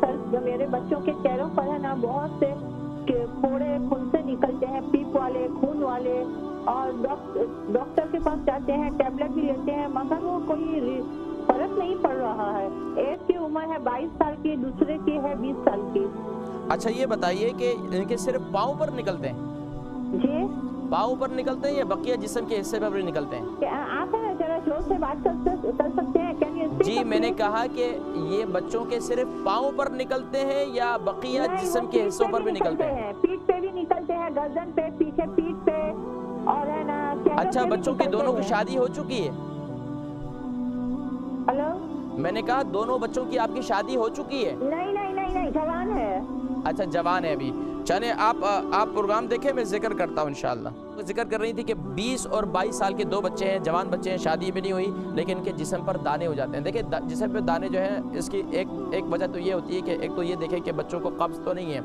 سر، میرے بچوں کے چہروں پر ہے نا بہت سے پھوڑے پھنسے نکلتے ہیں، پیپ والے، خون والے، اور ڈاکٹر کے پاس جاتے ہیں، ٹیبلٹ بھی لیتے ہیں، مگر وہ کوئی فرق نہیں پڑ رہا ہے۔ ایک کی عمر ہے 22 سال کی، دوسرے کی ہے 20 سال کی۔ اچھا یہ بتائیے کہ ان کے صرف پاؤں پر نکلتے ہیں؟ جی پاؤں پر نکلتے ہیں یا بقیہ جسم کے حصے پر بھی نکلتے ہیں؟ آپ ہیں ذرا زور سے بات کر سکتے ہیں؟ جی میں نے کہا کہ یہ بچوں کے صرف پاؤں پر نکلتے ہیں یا بقیہ جسم کے حصوں پر بھی نکلتے ہیں؟ پیٹھ پہ بھی نکلتے ہیں، گردن پہ، پیچھے پیٹھ پہ، اور ہے نا اچھا بچوں کی دونوں کی شادی ہو چکی ہے؟ ہلو، میں نے کہا دونوں بچوں کی آپ کی شادی ہو چکی ہے؟ نہیں، جوان ہے۔ اچھا جوان ہے ابھی۔ چلیں آپ پروگرام دیکھیں، میں ذکر کرتا ہوں انشاءاللہ۔ ذکر کر رہی تھی کہ 20 اور 22 سال کے دو بچے ہیں، جوان بچے ہیں، شادی بھی نہیں ہوئی لیکن ان کے جسم پر دانے ہو جاتے ہیں۔ دیکھیں جسم پہ دانے جو ہیں اس کی ایک وجہ تو یہ ہوتی ہے کہ ایک تو یہ دیکھیں کہ بچوں کو قبض تو نہیں ہے،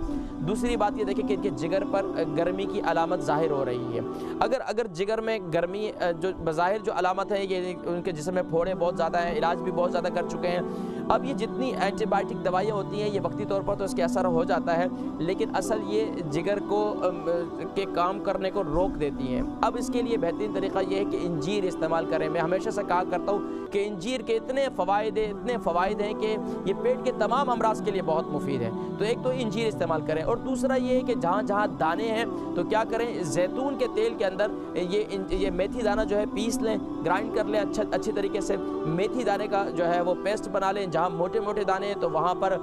دوسری بات یہ دیکھیں کہ ان کے جگر پر گرمی کی علامت ظاہر ہو رہی ہے۔ اگر جگر میں گرمی جو بظاہر جو علامت ہے، یہ ان کے جسم میں پھوڑے بہت زیادہ ہیں، علاج بھی بہت زیادہ کر چکے ہیں، اب یہ جتنی اینٹی بائیوٹک دوائیاں ہوتی ہیں یہ وقتی طور پر تو اس کے اثر ہو جاتا ہے، لیکن اصل یہ جگر کو کے کام کرنے کو روک دیتی ہیں۔ اب اس کے لیے بہترین طریقہ یہ ہے کہ انجیر استعمال کریں۔ میں ہمیشہ سے کہا کرتا ہوں کہ انجیر کے اتنے فوائد ہیں کہ یہ پیٹ کے تمام امراض کے لیے بہت مفید ہے۔ تو ایک تو انجیر استعمال کریں، اور دوسرا یہ ہے کہ جہاں دانے ہیں تو کیا کریں، زیتون کے تیل کے اندر یہ میتھی دانہ جو ہے پیس لیں، گرائنڈ کر لیں اچھی طریقے سے، میتھی دانے کا جو ہے وہ پیسٹ بنا لیں، جہاں موٹے دانے ہیں تو وہاں پر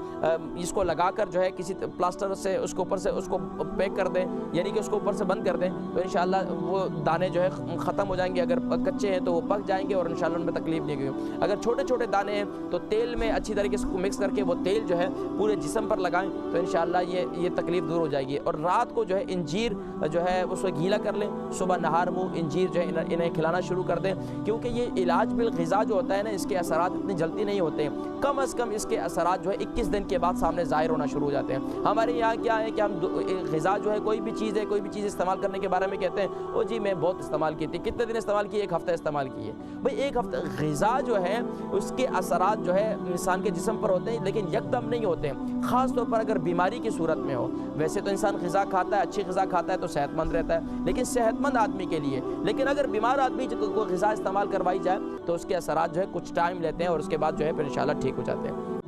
اس کو لگا کر جو ہے کسی پلاسٹر سے اس کو اوپر سے اس کو پیک کر دیں، یعنی کہ اس کو اوپر سے بند کر دیں، تو انشاءاللہ وہ دانے جو ہے ختم ہو جائیں گے۔ اگر کچے ہیں تو وہ پک جائیں گے اور انشاءاللہ ان میں تکلیف نہیں ہوگی۔ اگر چھوٹے دانے ہیں تو تیل میں اچھی طریقے سے مکس کر کے وہ تیل جو ہے پورے جسم پر لگائیں تو انشاءاللہ یہ تکلیف دور ہو جائے گی۔ اور رات کو جو ہے انجیر جو ہے اس کو گیلا کر لیں، صبح نہار منہ انجیر جو ہے انہیں کھلانا شروع کر دیں، کیونکہ یہ علاج بالغذا جو ہوتا ہے نا، اس کے اثرات اتنی جلدی نہیں ہوتے ہیں، کم از کم اس کے اثرات جو ہے 21 دن کے بعد سامنے ظاہر ہونا شروع ہو جاتے ہیں۔ ہمارے یہاں کیا ہے کہ ہم غذا جو ہے کوئی بھی چیز استعمال کرنے کے بارے میں کہتے ہیں او جی میں بہت استعمال کی تھی، کتنے دن استعمال کی؟ 1 ہفتہ استعمال کی ہے۔ بھئی 1 ہفتہ غذا جو ہے اس کے اثرات جو ہے انسان کے جسم پر ہوتے ہیں لیکن یکدم نہیں ہوتے ہیں، خاص طور پر اگر بیماری کی صورت میں ہو۔ ویسے تو انسان غذا کھاتا ہے، اچھی غذا کھاتا ہے تو صحت مند رہتا ہے، لیکن صحت مند آدمی کے لیے، لیکن اگر بیمار آدمی کو غذا استعمال کروائی جائے تو اس کے اثرات جو ہے کچھ ٹائم لیتے ہیں اور اس کے بعد جو ہے پھر انشاءاللہ ٹھیک ہو جاتے ہیں۔